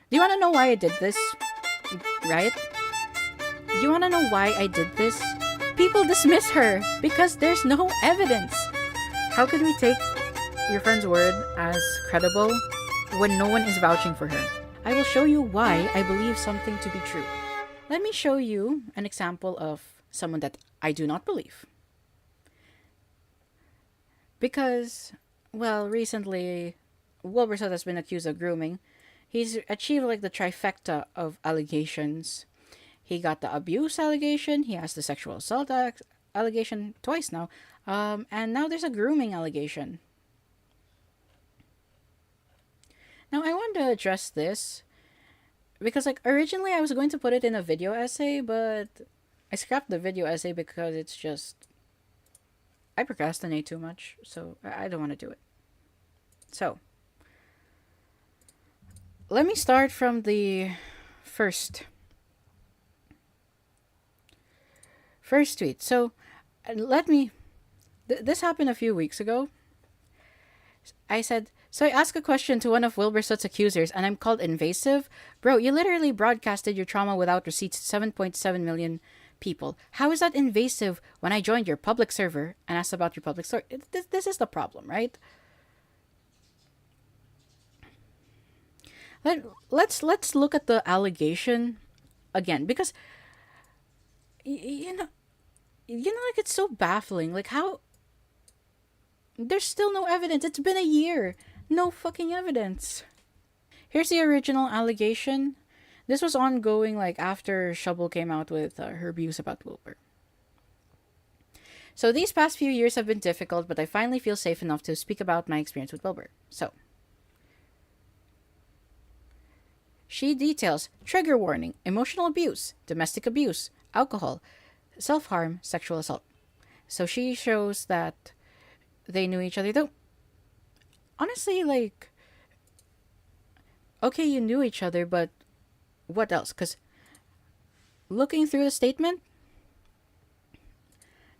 Do you want to know why I did this? Right? Do you want to know why I did this? People dismiss her because there's no evidence. How can we take your friend's word as credible when no one is vouching for her? I will show you why I believe something to be true. Let me show you an example of someone that I do not believe. Because, well, recently, Wilbur Soot has been accused of grooming. He's achieved like the trifecta of allegations. He got the abuse allegation, he has the sexual assault allegation twice now, and now there's a grooming allegation. Now, I want to address this because, like, originally I was going to put it in a video essay, but I scrapped the video essay because it's just. I procrastinate too much, so I don't want to do it. So, let me start from the first tweet. So, let me. This happened a few weeks ago. I said, so I asked a question to one of Wilbur Soot's accusers, and I'm called invasive? Bro, you literally broadcasted your trauma without receipts to 7.7 million people. How is that invasive when I joined your public server and asked about your public story? This is the problem, right? Let's look at the allegation again, because you know, like, it's so baffling. Like, how there's still no evidence. It's been a year. No fucking evidence. Here's the original allegation. This was ongoing, like, after Shovel came out with her views about Wilbur. So these past few years have been difficult, but I finally feel safe enough to speak about my experience with Wilbur. So, she details trigger warning, emotional abuse, domestic abuse, alcohol, self-harm, sexual assault. So she shows that they knew each other, though honestly, like, okay, you knew each other, but what else? Because looking through the statement,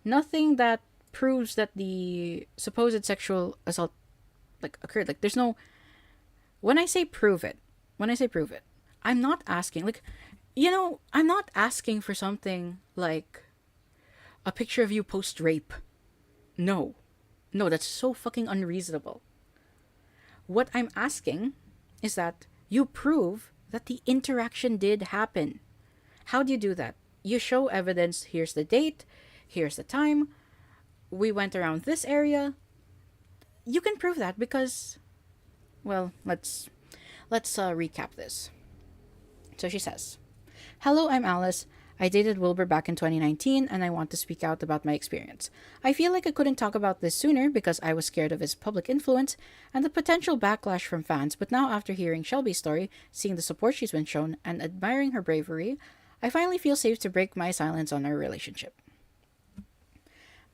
nothing that proves that the supposed sexual assault, like, occurred. Like, there's no. When I say prove it, I'm not asking, like, I'm not asking for something like a picture of you post rape. No, that's so fucking unreasonable. What I'm asking is that you prove that the interaction did happen. How do you do that? You show evidence. Here's the date. Here's the time. We went around this area. You can prove that because, well, let's recap this. So she says, "Hello, I'm Alice. I dated Wilbur back in 2019, and I want to speak out about my experience. I feel like I couldn't talk about this sooner because I was scared of his public influence and the potential backlash from fans, but now after hearing Shelby's story, seeing the support she's been shown, and admiring her bravery, I finally feel safe to break my silence on our relationship.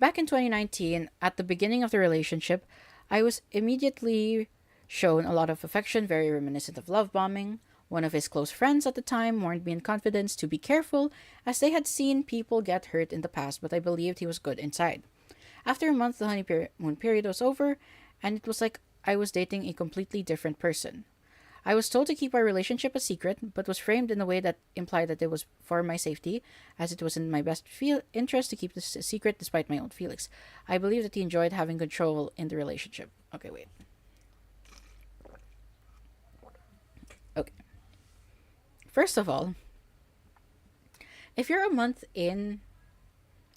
Back in 2019, at the beginning of the relationship, I was immediately shown a lot of affection, very reminiscent of love bombing. One of his close friends at the time warned me in confidence to be careful, as they had seen people get hurt in the past, but I believed he was good inside. After a month, the honeymoon period was over, and it was like I was dating a completely different person. I was told to keep our relationship a secret, but was framed in a way that implied that it was for my safety, as it was in my best interest to keep this a secret despite my own feelings. I believe that he enjoyed having control in the relationship." Okay, wait. Okay. First of all, if you're a month in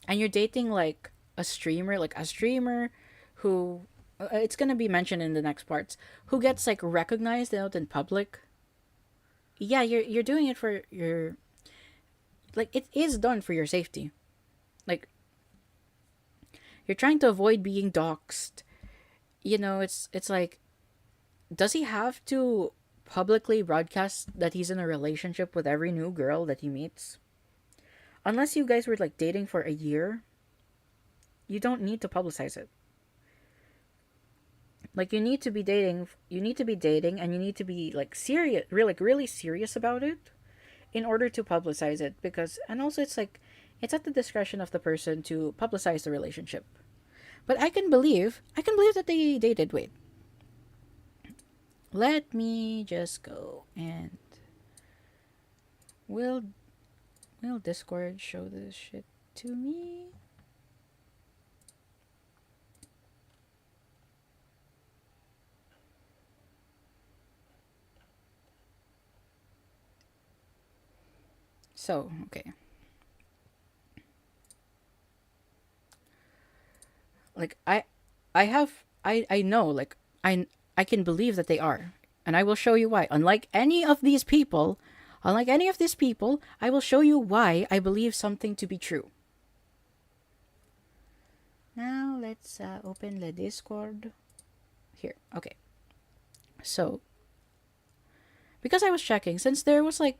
and you're dating like a streamer who it's gonna be mentioned in the next parts, who gets like recognized out in public, yeah, you're doing it for your, like, it is done for your safety. Like, you're trying to avoid being doxxed. It's like, does he have to publicly broadcast that he's in a relationship with every new girl that he meets? Unless you guys were like dating for a year, you don't need to publicize it. Like, you need to be dating, and you need to be like serious, really serious about it in order to publicize it, because, and also, it's like, it's at the discretion of the person to publicize the relationship. But I can believe that they dated. Wait. Let me just go and Will will Discord show this shit to me? So, okay. Like I know like I can believe that they are. And I will show you why. Unlike any of these people, I will show you why I believe something to be true. Now let's open the Discord here. Okay. So, because I was checking, since there was like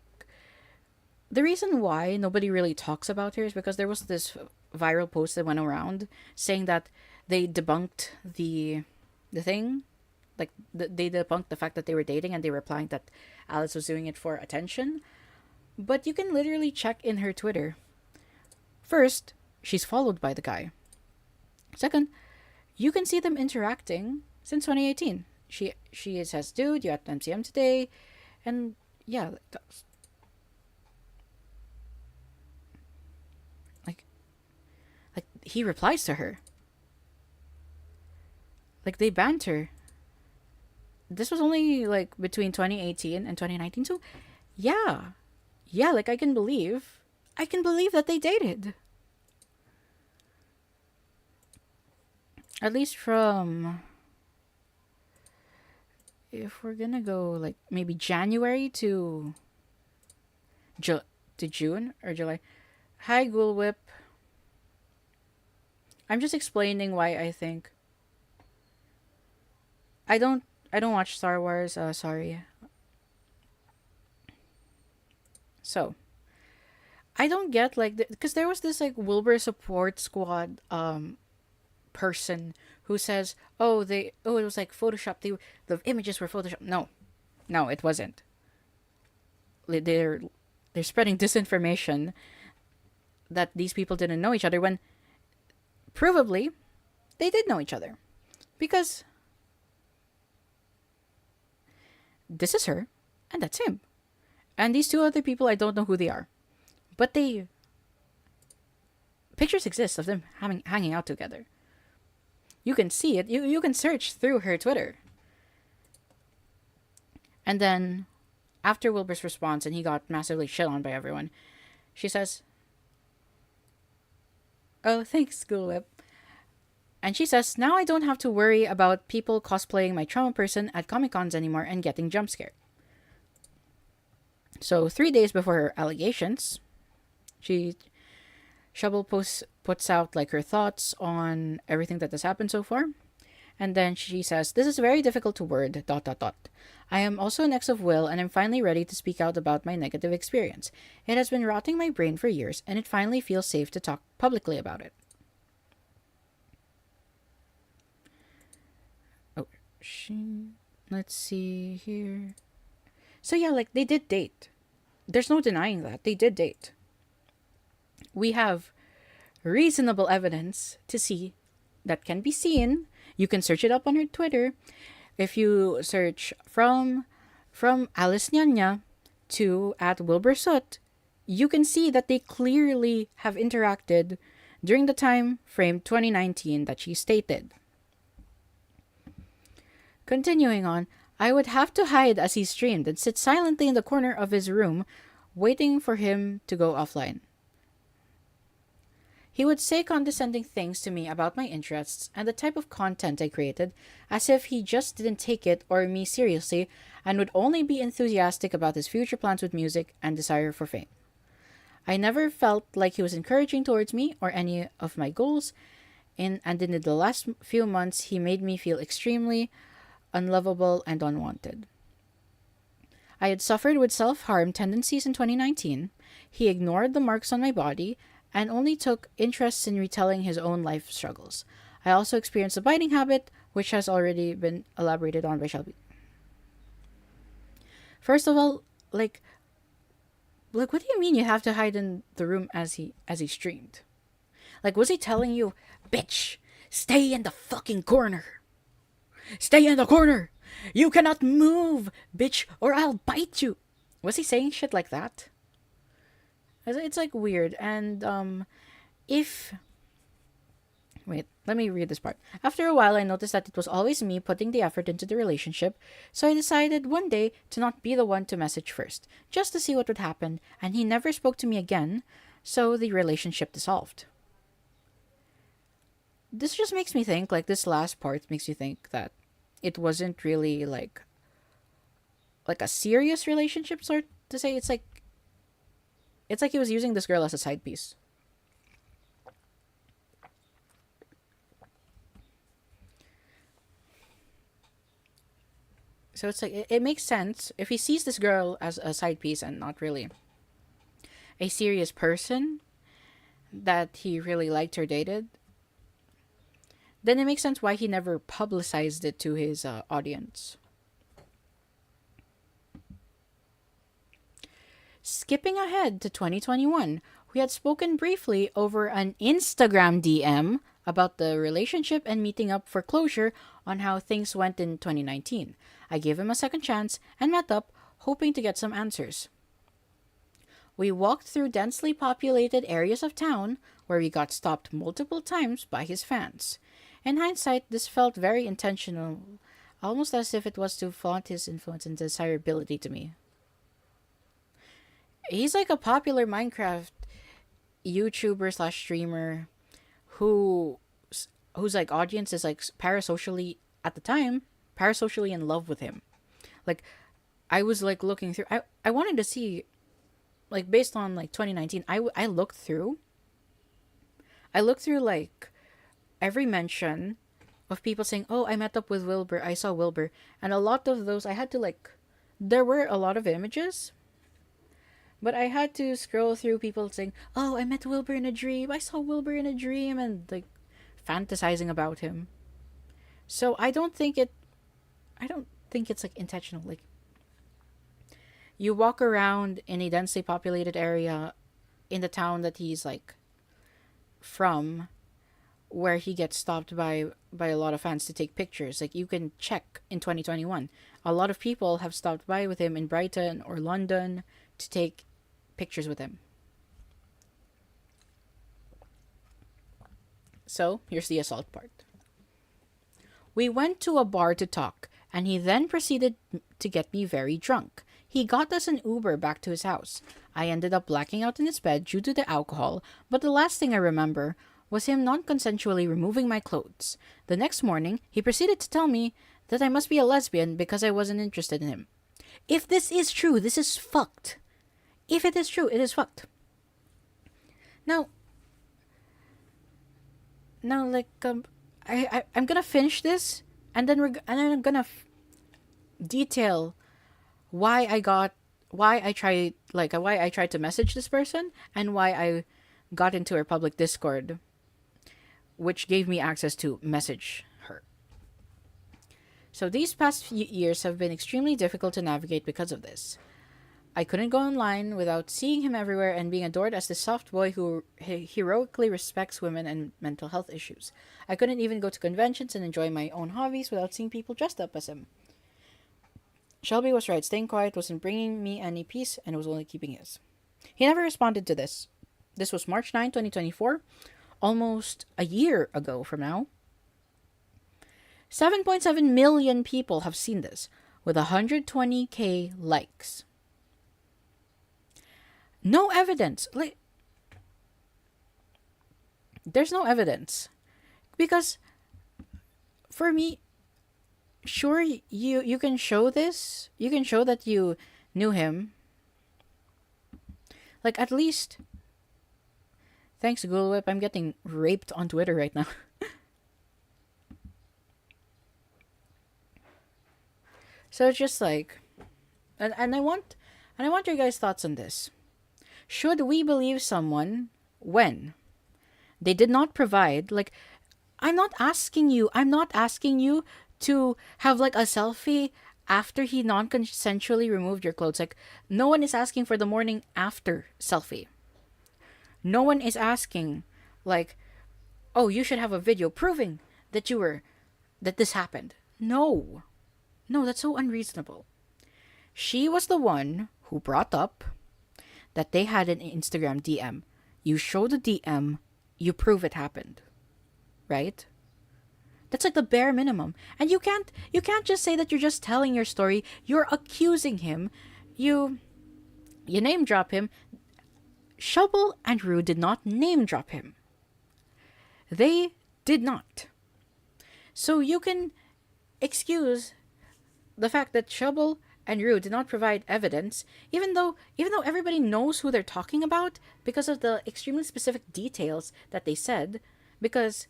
the reason why nobody really talks about her is because there was this viral post that went around saying that they debunked the thing, like they debunked the fact that they were dating, and they were implying that Alice was doing it for attention. But you can literally check in her Twitter. First, she's followed by the guy. Second, you can see them interacting since 2018. She says, "Dude, you at MCM today," and yeah, like like he replies to her. Like they banter. This was only like between 2018 and 2019, so yeah, yeah. Like I can believe that they dated. At least from, if we're gonna go like maybe January to to June or July. Hi, Ghoul Whip. I'm just explaining why I think I don't watch Star Wars. Sorry. So I don't get like because there was this like Wilbur support squad person who says, oh it was like Photoshop. The images were Photoshop. No, no, it wasn't. They're they're spreading disinformation that these people didn't know each other when provably they did know each other, because this is her and that's him, and these two other people I don't know who they are, but they pictures exist of them hanging out together. You can see it. You can search through her Twitter. And then after Wilbur's response and he got massively shit on by everyone, she says, "Oh, thanks, School Whip." And she says, "Now I don't have to worry about people cosplaying my trauma person at Comic Cons anymore and getting jump scared." So 3 days before her allegations, she puts out like her thoughts on everything that has happened so far. And then she says, "This is very difficult to word, dot, dot, dot. I am also an ex of Will, and I'm finally ready to speak out about my negative experience. It has been rotting my brain for years, and it finally feels safe to talk publicly about it." Oh, let's see here. So yeah, like they did date. There's no denying that. They did date. We have reasonable evidence to see that can be seen. You can search it up on her Twitter. If you search from Alice Nyanya to at Wilbur Soot, you can see that they clearly have interacted during the time frame 2019 that she stated. Continuing on, I would have to hide as he streamed and sit silently in the corner of his room, waiting for him to go offline. He would say condescending things to me about my interests and the type of content I created, as if he just didn't take it or me seriously and would only be enthusiastic about his future plans with music and desire for fame. I never felt like he was encouraging towards me or any of my goals, and in the last few months he made me feel extremely unlovable and unwanted. I had suffered with self-harm tendencies in 2019. He ignored the marks on my body and only took interest in retelling his own life struggles. I also experienced a biting habit, which has already been elaborated on by Shelby. First of all, what do you mean you have to hide in the room as he streamed? Like, was he telling you, "Bitch, stay in the fucking corner. Stay in the corner. You cannot move, bitch, or I'll bite you"? Was he saying shit like that? It's like weird. And if wait, let me read this part. After a while, I noticed that it was always me putting the effort into the relationship, so I decided one day to not be the one to message first, just to see what would happen, and he never spoke to me again, so the relationship dissolved. This just makes me think, like, this last part makes you think that it wasn't really like a serious relationship, sort to say. It's like he was using this girl as a side piece. So it's like it makes sense if he sees this girl as a side piece and not really a serious person that he really liked or dated. Then it makes sense why he never publicized it to his audience. Skipping ahead to 2021, we had spoken briefly over an Instagram DM about the relationship and meeting up for closure on how things went in 2019. I gave him a second chance and met up, hoping to get some answers. We walked through densely populated areas of town where we got stopped multiple times by his fans. In hindsight, this felt very intentional, almost as if it was to flaunt his influence and desirability to me. He's like a popular Minecraft YouTuber slash streamer who whose like audience is like parasocially at the time parasocially in love with him. Like I was like looking through. I wanted to see like based on like 2019. I looked through. I looked through like every mention of people saying, "Oh, I met up with Wilbur. I saw Wilbur," and a lot of those I had to like. There were a lot of images, but I had to scroll through people saying, "Oh, I met Wilbur in a dream. I saw Wilbur in a dream," and like fantasizing about him. So I don't think it's like intentional. Like you walk around in a densely populated area in the town that he's like from, where he gets stopped by a lot of fans to take pictures. Like you can check in 2021, a lot of people have stopped by with him in Brighton or London to take pictures with him. So here's the assault part. We went to a bar to talk, and he then proceeded to get me very drunk. He got us an Uber back to his house. I ended up blacking out in his bed due to the alcohol, but the last thing I remember was him non consensually removing my clothes. The next morning, he proceeded to tell me that I must be a lesbian because I wasn't interested in him. If this is true, this is fucked. If it is true, it is fucked. Now, like, I'm gonna finish this, and then I'm gonna detail why I tried to message this person and why I got into her public Discord, which gave me access to message her. So these past few years have been extremely difficult to navigate because of this. I couldn't go online without seeing him everywhere and being adored as the soft boy who heroically respects women and mental health issues. I couldn't even go to conventions and enjoy my own hobbies without seeing people dressed up as him. Shelby was right. Staying quiet wasn't bringing me any peace, and it was only keeping his. He never responded to this. This was March 9, 2024, almost a year ago from now. 7.7 million people have seen this, with 120k likes. No evidence. Like, there's no evidence. Because, for me, sure, you can show this. You can show that you knew him. Like, at least, thanks, Google Whip, I'm getting raped on Twitter right now. So it's just like, and I want your guys' thoughts on this. Should we believe someone when they did not provide, like, I'm not asking you to have like a selfie after he non-consensually removed your clothes. Like, no one is asking for the morning after selfie. No one is asking, like, oh, you should have a video proving that this happened. No, that's so unreasonable. She was the one who brought up that they had an Instagram DM. You show the DM, you prove it happened. Right? That's like the bare minimum. And you can't just say that you're just telling your story. You're accusing him. You name drop him. Shovel and Rue did not name drop him. They did not. So you can excuse the fact that Shovel and Rue did not provide evidence, even though everybody knows who they're talking about because of the extremely specific details that they said. Because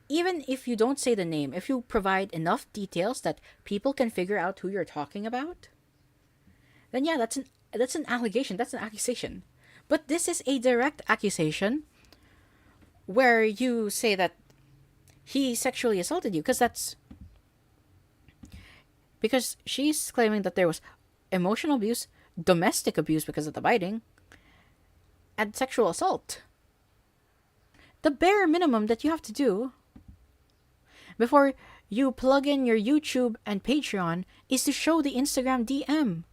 even if you don't say the name, if you provide enough details that people can figure out who you're talking about, then yeah, that's an allegation, that's an accusation. But this is a direct accusation where you say that he sexually assaulted you, because she's claiming that there was emotional abuse, domestic abuse because of the biting, and sexual assault. The bare minimum that you have to do before you plug in your YouTube and Patreon is to show the Instagram DM.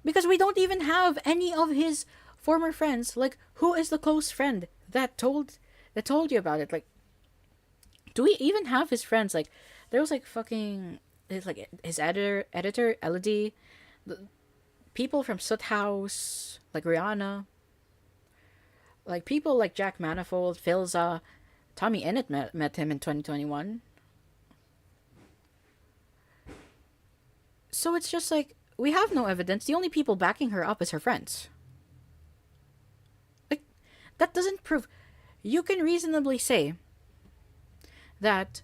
Because we don't even have any of his former friends. Like, who is the close friend that told you about it? Like, do we even have his friends? Like, there was his editor, Elodie, people from Soot House, like Rihanna, like people like Jack Manifold, Philza, Tommy Innit met him in 2021. So it's just like, we have no evidence. The only people backing her up is her friends. Like, that doesn't prove. You can reasonably say that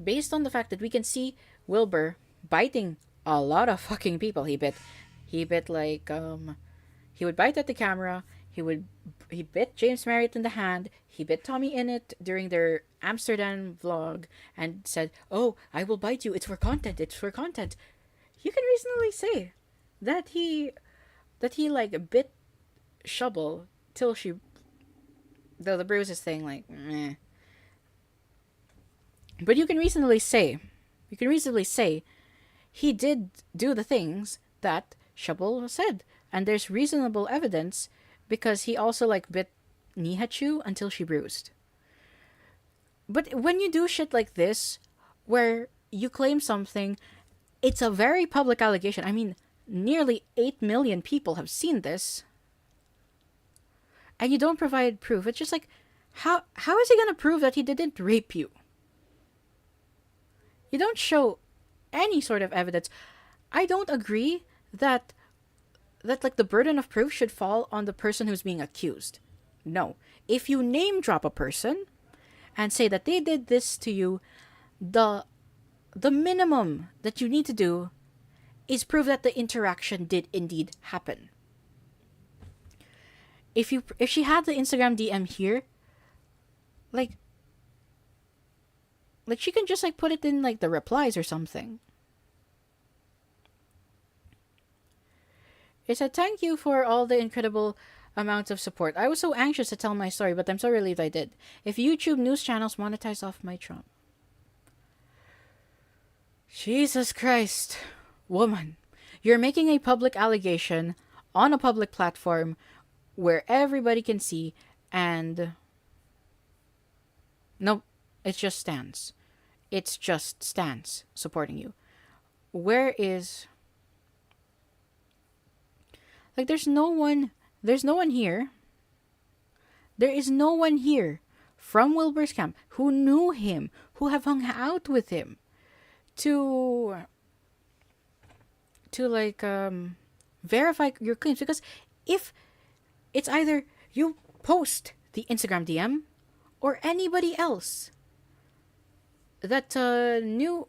based on the fact that we can see Wilbur biting a lot of fucking people. He bit like, he would bite at the camera. He bit James Merritt in the hand. He bit Tommy Innit during their Amsterdam vlog and said, "Oh, I will bite you. It's for content. It's for content." You can reasonably say that he like bit Shovel till she, though the bruises thing, like, meh. But you can reasonably say he did do the things that Shovel said, and there's reasonable evidence because he also like bit Nihachu until she bruised. But when you do shit like this, where you claim something, it's a very public allegation. I mean, nearly 8 million people have seen this, and you don't provide proof. It's just like, how is he gonna prove that he didn't rape you? You don't show any sort of evidence. I don't agree that like the burden of proof should fall on the person who's being accused. No. If you name drop a person and say that they did this to you, the minimum that you need to do is prove that the interaction did indeed happen. If she had the Instagram DM here, like she can just like put it in like the replies or something. It said, "Thank you for all the incredible amounts of support. I was so anxious to tell my story, but I'm so relieved I did. If YouTube news channels monetize off my Trump." Jesus Christ. Woman, you're making a public allegation on a public platform where everybody can see, and nope, it just stands. It's just stands supporting you. Where is... Like, there's no one here. There is no one here from Wilbur's camp who knew him, who have hung out with him, to like verify your claims. Because if it's either you post the Instagram DM or anybody else that knew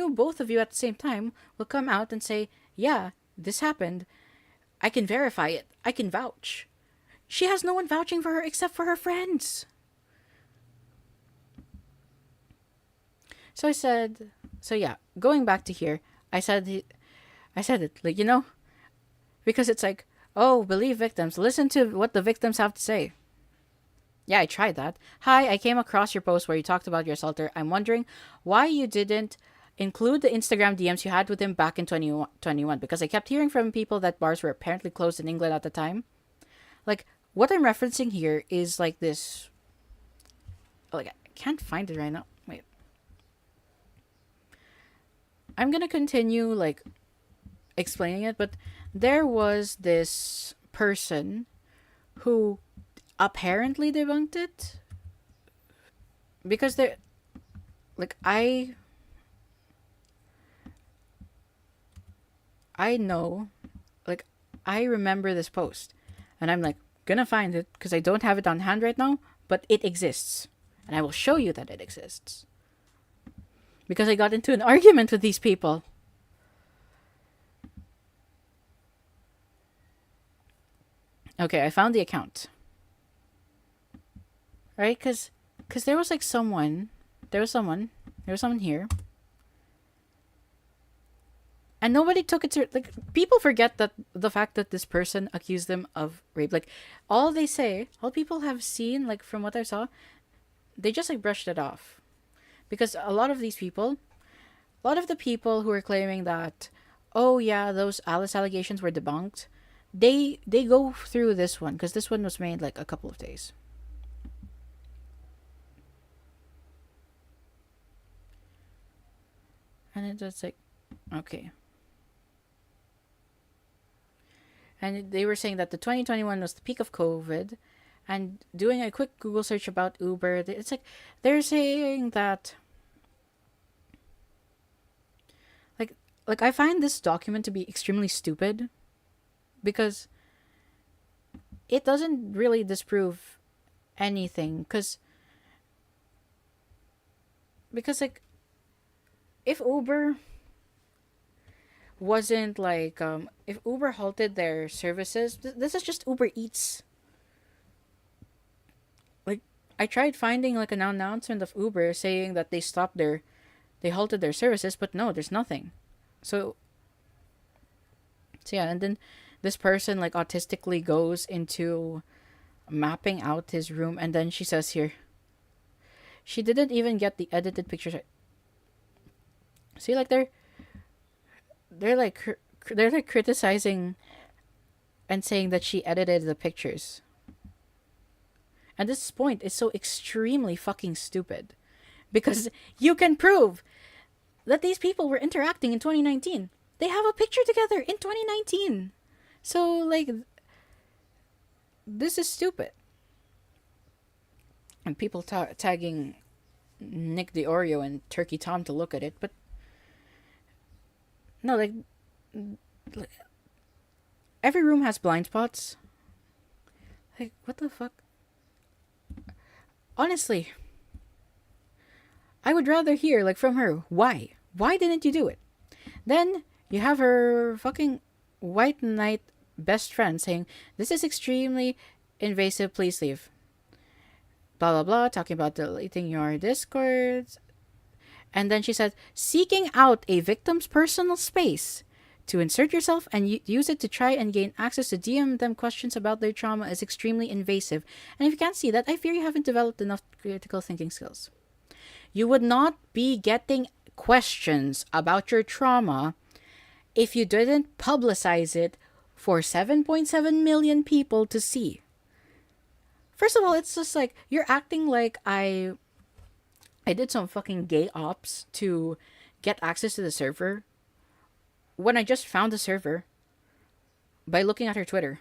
both of you at the same time will come out and say, "Yeah, this happened. I can verify it. I can vouch." She has no one vouching for her except for her friends. So I said, going back to here, I said it, like, because it's like, oh, believe victims. Listen to what the victims have to say. Yeah, I tried that. "Hi, I came across your post where you talked about your assaulter. I'm wondering why you didn't include the Instagram DMs you had with him back in 2021, because I kept hearing from people that bars were apparently closed in England at the time. Like, what I'm referencing here is like this. Like, I can't find it right now. Wait. I'm gonna continue, like, explaining it, but there was this person who apparently debunked it because they're like I know, like, I remember this post, and I'm like gonna find it because I don't have it on hand right now, but it exists, and I will show you that it exists because I got into an argument with these people. Okay, I found the account. Right? Because there was like someone, there was someone, there was someone here, and nobody took it to, like, people forget that the fact that this person accused them of rape. Like, all they say, all people have seen, like, from what I saw, they just like brushed it off, because a lot of these people, a lot of the people who are claiming that, oh yeah, those Alice allegations were debunked, they go through this one because this one was made like a couple of days. And it's just like, okay. And they were saying that the 2021 was the peak of COVID. And doing a quick Google search about Uber, it's like they're saying that, like I find this document to be extremely stupid because it doesn't really disprove anything, because like, if Uber wasn't like, if Uber halted their services, this is just Uber Eats. Like, I tried finding like an announcement of Uber saying that they halted their services, but no, there's nothing. So yeah, and then this person like autistically goes into mapping out his room, and then she says here, she didn't even get the edited pictures. See, like, they're like criticizing and saying that she edited the pictures. And this point is so extremely fucking stupid because you can prove that these people were interacting in 2019. They have a picture together in 2019. So, like, this is stupid. And people tagging Nick the Oreo and Turkey Tom to look at it, but no, like, every room has blind spots. Like, what the fuck? Honestly, I would rather hear, like, from her, why? Why didn't you do it? Then you have her fucking white knight best friend saying, this is extremely invasive, please leave. Blah, blah, blah, talking about deleting your discords. And then she said, seeking out a victim's personal space to insert yourself and use it to try and gain access to DM them questions about their trauma is extremely invasive. And if you can't see that, I fear you haven't developed enough critical thinking skills. You would not be getting questions about your trauma if you didn't publicize it for 7.7 million people to see. First of all, it's just like, you're acting like I did some fucking gay ops to get access to the server when I just found the server by looking at her Twitter.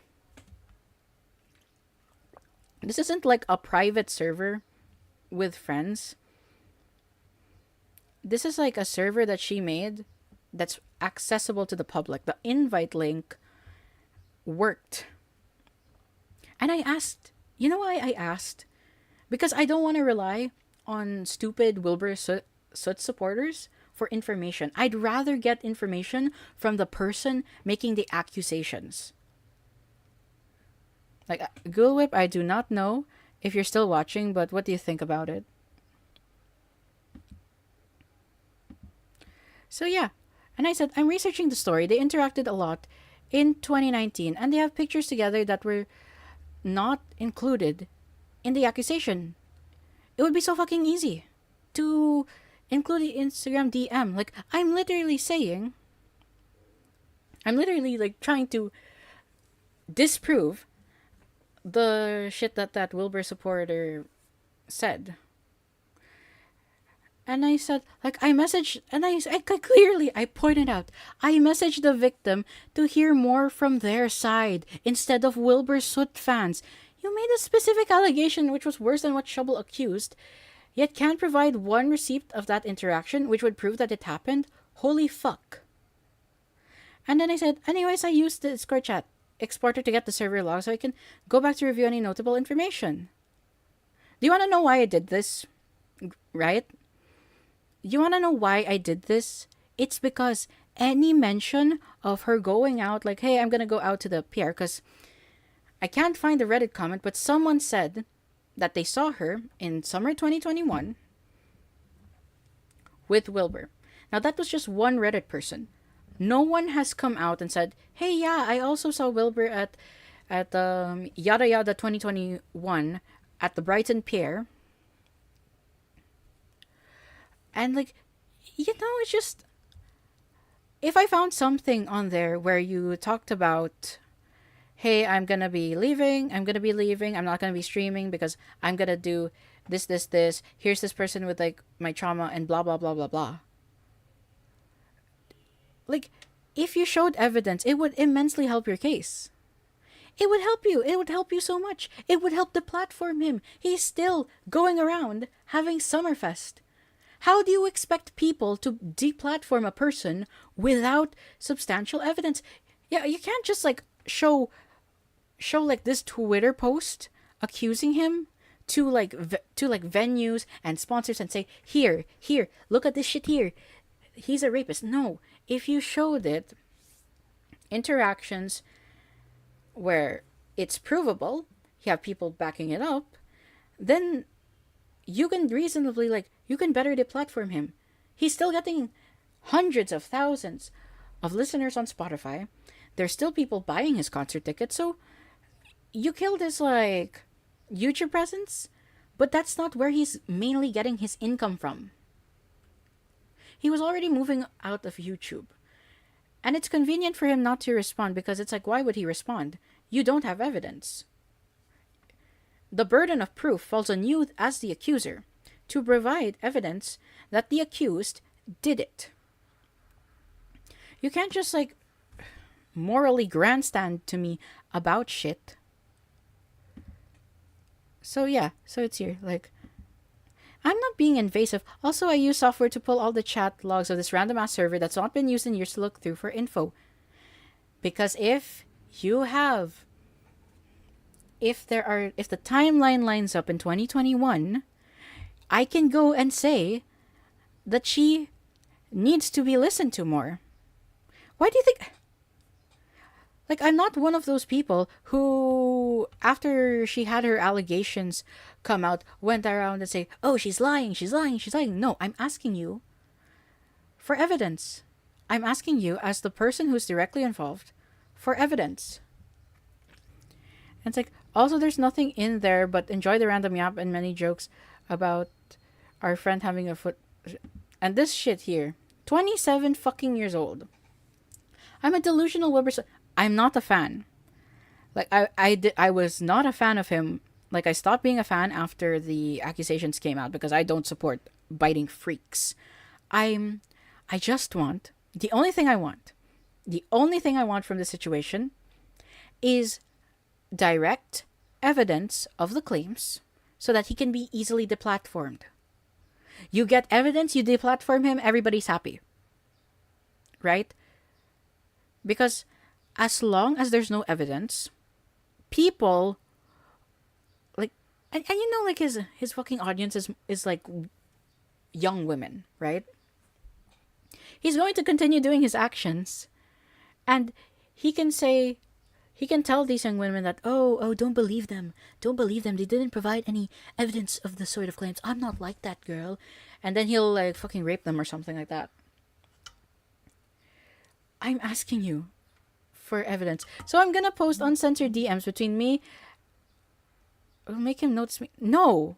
This isn't like a private server with friends. This is like a server that she made that's accessible to the public. The invite link worked. And I asked, you know why I asked? Because I don't want to rely on stupid Wilbur Soot supporters for information. I'd rather get information from the person making the accusations. Like, Ghoul Whip, I do not know if you're still watching, but what do you think about it? So yeah, and I said, I'm researching the story. They interacted a lot in 2019, and they have pictures together that were not included in the accusation. It would be so fucking easy to including Instagram DM. Like, I'm literally like trying to disprove the shit that that Wilbur supporter said. And I said, like, I messaged, and I clearly, I pointed out, I messaged the victim to hear more from their side instead of Wilbur Soot fans. You made a specific allegation which was worse than what Shovel accused, yet can't provide one receipt of that interaction which would prove that it happened? Holy fuck. And then I said, anyways, I used the Discord chat exporter to get the server log so I can go back to review any notable information. Do you want to know why I did this? Right? You want to know why I did this? It's because any mention of her going out, like, hey, I'm going to go out to the pier, because I can't find the Reddit comment, but someone said that they saw her in summer 2021 with Wilbur. Now, that was just one Reddit person. No one has come out and said, hey, yeah, I also saw Wilbur at Yada Yada 2021 at the Brighton Pier. And, like, it's just, if I found something on there where you talked about, hey, I'm going to be leaving, I'm not going to be streaming because I'm going to do this, here's this person with, like, my trauma and blah, blah, blah, blah, blah. Like, if you showed evidence, it would immensely help your case. It would help you. It would help you so much. It would help deplatform him. He's still going around having Summerfest. How do you expect people to deplatform a person without substantial evidence? Yeah, you can't just like show like this Twitter post accusing him to like venues and sponsors and say, here, look at this shit here. He's a rapist. No, if you showed it, interactions where it's provable, you have people backing it up, then you can reasonably, like, you can better deplatform him. He's still getting hundreds of thousands of listeners on Spotify. There's still people buying his concert tickets, so you killed his, like, YouTube presence, but that's not where he's mainly getting his income from. He was already moving out of YouTube. And it's convenient for him not to respond because it's like, why would he respond? You don't have evidence. The burden of proof falls on you as the accuser to provide evidence that the accused did it. You can't just like morally grandstand to me about shit. So yeah, so it's here. Like, I'm not being invasive. Also, I use software to pull all the chat logs of this random ass server that's not been used in years to look through for info. Because if the timeline lines up in 2021, I can go and say that she needs to be listened to more. Why do you think? Like, I'm not one of those people who, after she had her allegations come out, went around and say, oh, she's lying. No, I'm asking you for evidence. I'm asking you, as the person who's directly involved, for evidence. And it's like, also, there's nothing in there but enjoy the random yap and many jokes about our friend having a foot. And this shit here, 27 fucking years old. I'm a delusional Wilbur. I'm not a fan. Like, I was not a fan of him. Like, I stopped being a fan after the accusations came out because I don't support biting freaks. The only thing I want from this situation is direct evidence of the claims so that he can be easily deplatformed. You get evidence, you deplatform him, everybody's happy. Right? Because as long as there's no evidence, people like and you know, like his fucking audience is like young women, right? He's going to continue doing his actions, and he can tell these young women that, oh, don't believe them, they didn't provide any evidence of the sort of claims, I'm not like that girl, and then he'll like fucking rape them or something like that. I'm asking you for evidence. So I'm gonna post uncensored DMs between me. I'll make him notice me. No.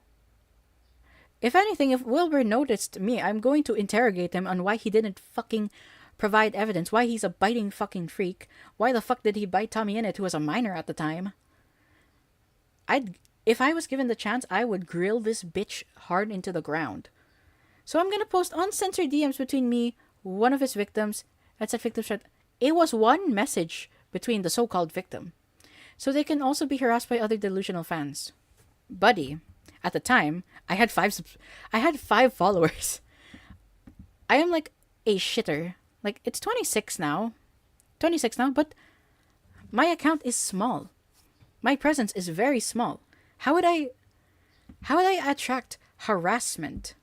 If anything, if Wilbur noticed me, I'm going to interrogate him on why he didn't fucking provide evidence, why he's a biting fucking freak, why the fuck did he bite Tommy Innit, who was a minor at the time. If I was given the chance, I would grill this bitch hard into the ground. So I'm gonna post uncensored DMs between me, one of his victims, and said victim said it was one message between the so-called victim. So they can also be harassed by other delusional fans. Buddy, at the time, I had five followers. I am like a shitter. Like it's 26 now. 26 now, but my account is small. My presence is very small. How would I attract harassment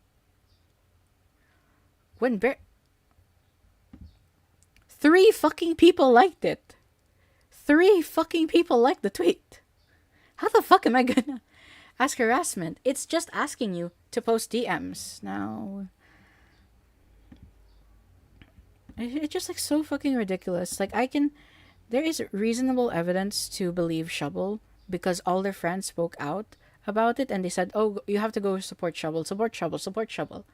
when 3 fucking people liked it? 3 fucking people liked the tweet. How the fuck am I gonna ask harassment? It's just asking you to post DMs. Now, it's just like so fucking ridiculous. Like there is reasonable evidence to believe Shovel because all their friends spoke out about it and they said, oh, you have to go support Shovel, support Shovel, support Shovel.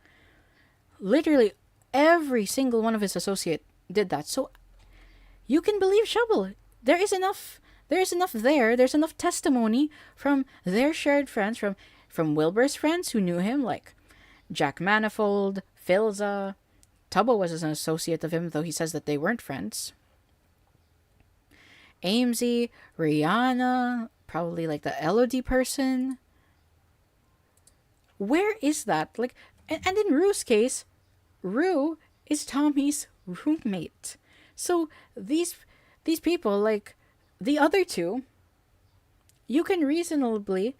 Literally every single one of his associates did that. So you can believe Shovel. There's enough there. There's enough testimony from their shared friends, from Wilbur's friends who knew him, like Jack Manifold, Filza. Tubbo was an associate of him, though he says that they weren't friends. Amesy, Rihanna, probably like the LOD person. Where is that? Like, and in Rue's case, Rue is Tommy's roommate. So these people, like the other two, you can reasonably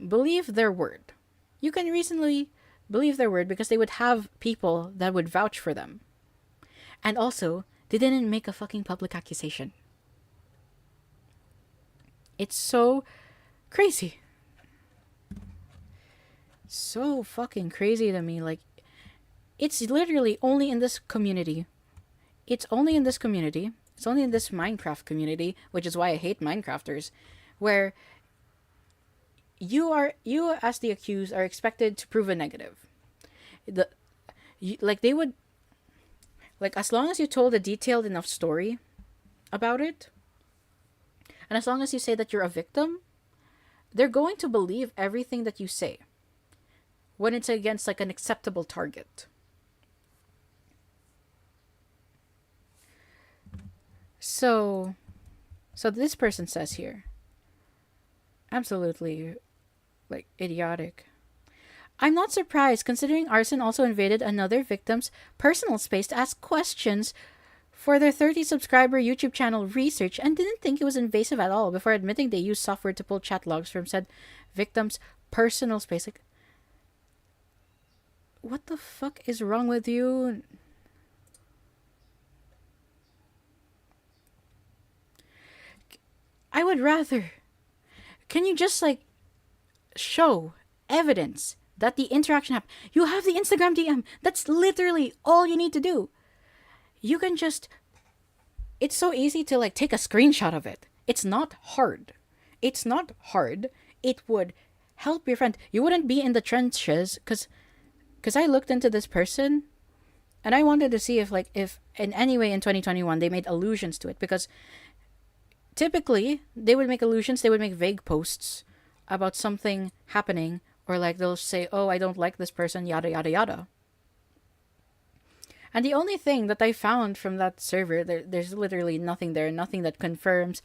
believe their word. You can reasonably believe their word because they would have people that would vouch for them. And also, they didn't make a fucking public accusation. It's so crazy. So fucking crazy to me. Like, it's literally only in this community. It's only in this Minecraft community, which is why I hate Minecrafters, where you as the accused are expected to prove a negative. As long as you told a detailed enough story about it, and as long as you say that you're a victim, they're going to believe everything that you say when it's against like an acceptable target. So this person says here, absolutely, like, idiotic. I'm not surprised, considering Arssen also invaded another victim's personal space to ask questions for their 30 subscriber YouTube channel research and didn't think it was invasive at all before admitting they used software to pull chat logs from said victim's personal space. Like, what the fuck is wrong with you? I would rather. Can you just like show evidence that the interaction happened? You have the Instagram DM. That's literally all you need to do. You can just. It's so easy to like take a screenshot of it. It's not hard. It's not hard. It would help your friend. You wouldn't be in the trenches because I looked into this person and I wanted to see if in any way in 2021 they made allusions to it, because typically they would make allusions, they would make vague posts about something happening, or like they'll say, oh, I don't like this person, yada yada yada. And the only thing that I found from that server, there's literally nothing there, nothing that confirms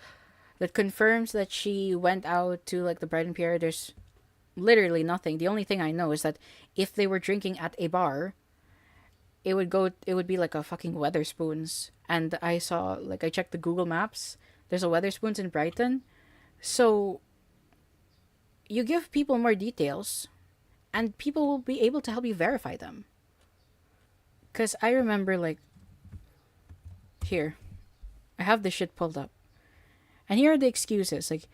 that she went out to like the Brighton Pier. There's literally nothing. The only thing I know is that if they were drinking at a bar, it would be like a fucking Weatherspoons. And I checked the Google Maps. There's a Weatherspoons in Brighton. So you give people more details and people will be able to help you verify them. Because I remember, like, here, I have this shit pulled up. And here are the excuses. Like,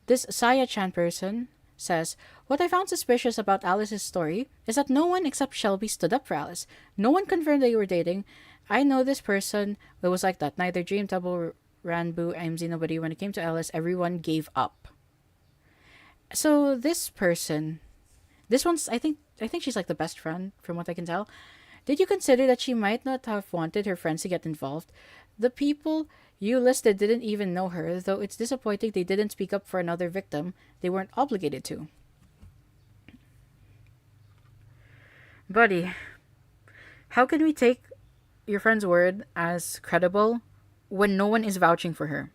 this Saya Chan person says, what I found suspicious about Alice's story is that no one except Shelby stood up for Alice. No one confirmed they were dating. I know this person, it was like that. Neither Dream, Tubbo, Ranboo, IMZ, nobody. When it came to Alice, everyone gave up. So this person, this one's, I think, I think she's like the best friend from what I can tell. Did you consider that she might not have wanted her friends to get involved? The people you listed didn't even know her, though it's disappointing they didn't speak up for another victim they weren't obligated to. Buddy, how can we take your friend's word as credible when no one is vouching for her?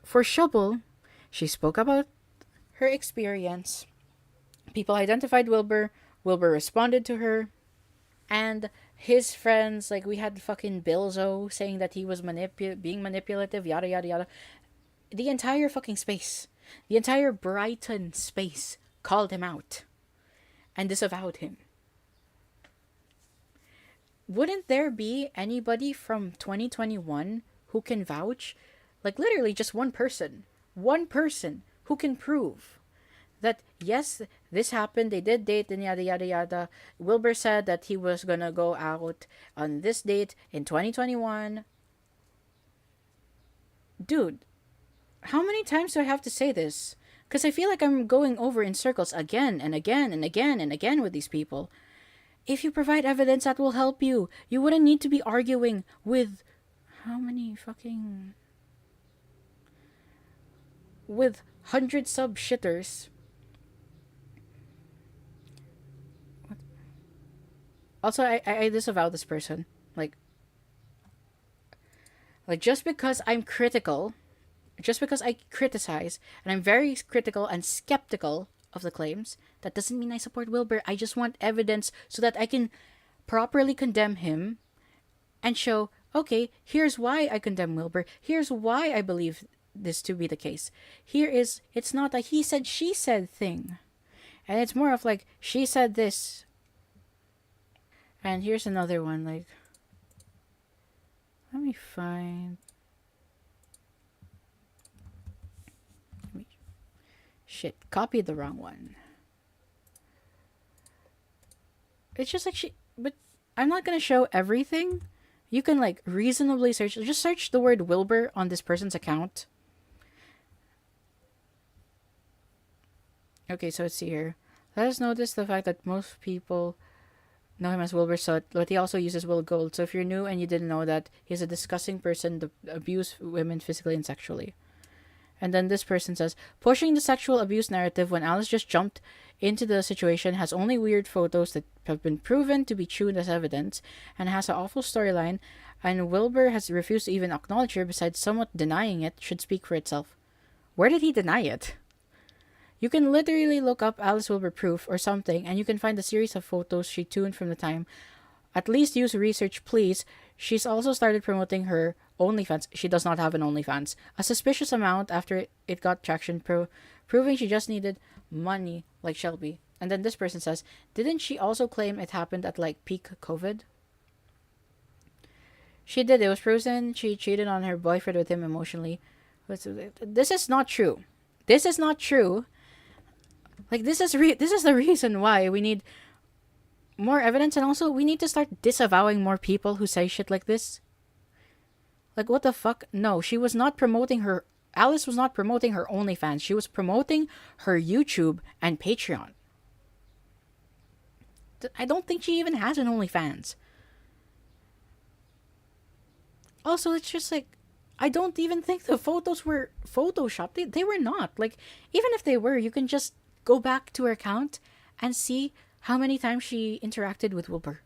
For Shubble, she spoke about her experience. People identified Wilbur. Wilbur responded to her. And his friends, like, we had fucking Bilzo saying that he was being manipulative, yada yada yada. The entire fucking space, the entire Brighton space called him out and disavowed him. Wouldn't there be anybody from 2021 who can vouch? Like, literally just one person. One person who can prove that, yes, this happened, they did date, and yada yada yada. Wilbur said that he was gonna go out on this date in 2021. Dude, how many times do I have to say this? Because I feel like I'm going over in circles again and again and again and again with these people. If you provide evidence that will help you, you wouldn't need to be arguing with how many fucking with 100 sub shitters. What? Also, I disavow this person. Like just because I'm critical, just because I criticize, and I'm very critical and skeptical of the claims, that doesn't mean I support Wilbur. I just want evidence so that I can properly condemn him and show, okay, here's why I condemn Wilbur. Here's why I believe this to be the case. It's not a he said, she said thing. And it's more of like, she said this. And here's another one, like, let me find. Shit, copied the wrong one. It's just like but I'm not gonna show everything. You can like reasonably just search the word Wilbur on this person's account. Okay, so let's see here. Let us notice the fact that most people know him as Wilbur Soot, but he also uses Will Gold. So if you're new and you didn't know that, he's a disgusting person that abuse women physically and sexually. And then this person says, pushing the sexual abuse narrative when Alice just jumped into the situation, has only weird photos that have been proven to be true as evidence, and has an awful storyline, and Wilbur has refused to even acknowledge her, besides somewhat denying it, should speak for itself. Where did he deny it? You can literally look up Alice Wilbur proof or something, and you can find a series of photos she tuned from the time. At least use research, please. She's also started promoting her OnlyFans. She does not have an OnlyFans. A suspicious amount after it got traction, proving she just needed money, like Shelby. And then this person says, didn't she also claim it happened at like peak COVID? She did. It was proven she cheated on her boyfriend with him emotionally. This is not true. This is not true. Like, this is the reason why we need more evidence, and also we need to start disavowing more people who say shit like this. Like, what the fuck? No, she was not promoting her. Alice was not promoting her OnlyFans. She was promoting her YouTube and Patreon. I don't think she even has an OnlyFans. Also, it's just like, I don't even think the photos were photoshopped. They were not. Like, even if they were, you can just go back to her account and see how many times she interacted with Wilbur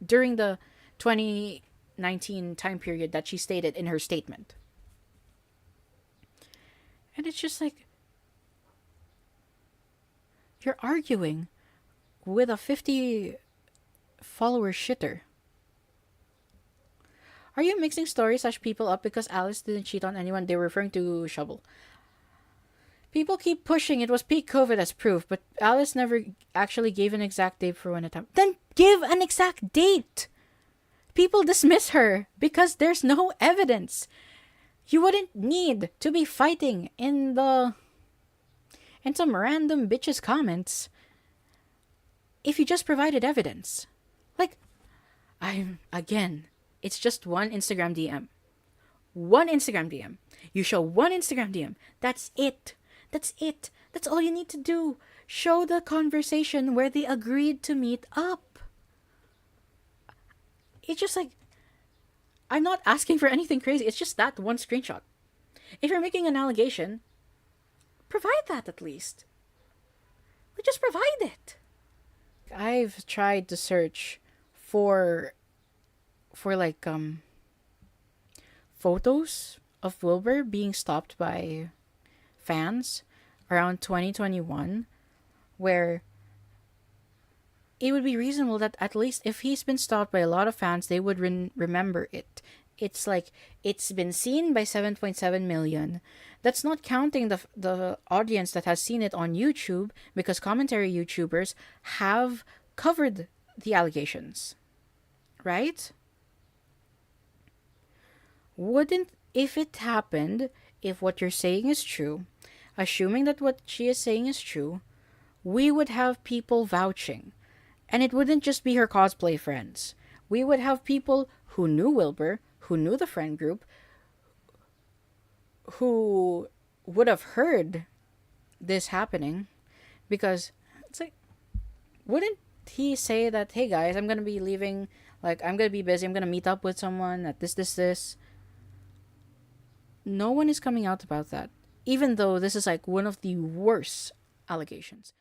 during the 2019 time period that she stated in her statement. And it's just like, you're arguing with a 50 follower shitter. Are you mixing stories / people up because Alice didn't cheat on anyone? They were referring to Shovel. People keep pushing it was peak COVID as proof, but Alice never actually gave an exact date for when it happened. Then give an exact date! People dismiss her because there's no evidence. You wouldn't need to be fighting in some random bitch's comments if you just provided evidence. Like, it's just one Instagram DM. One Instagram DM. You show one Instagram DM. That's it. That's it. That's all you need to do. Show the conversation where they agreed to meet up. It's just like, I'm not asking for anything crazy. It's just that one screenshot. If you're making an allegation, provide that at least. Just provide it. I've tried to search for like photos of Wilbur being stopped by fans around 2021, where it would be reasonable that at least if he's been stopped by a lot of fans, they would remember it. It's like it's been seen by 7.7 million. That's not counting the audience that has seen it on YouTube, because commentary YouTubers have covered the allegations, right? Wouldn't, if it happened, if what you're saying is true, assuming that what she is saying is true, we would have people vouching. And it wouldn't just be her cosplay friends. We would have people who knew Wilbur, who knew the friend group, who would have heard this happening, because it's like, wouldn't he say that, hey guys, I'm gonna be leaving, like, I'm gonna be busy, I'm gonna meet up with someone at this. No one is coming out about that, even though this is like one of the worst allegations.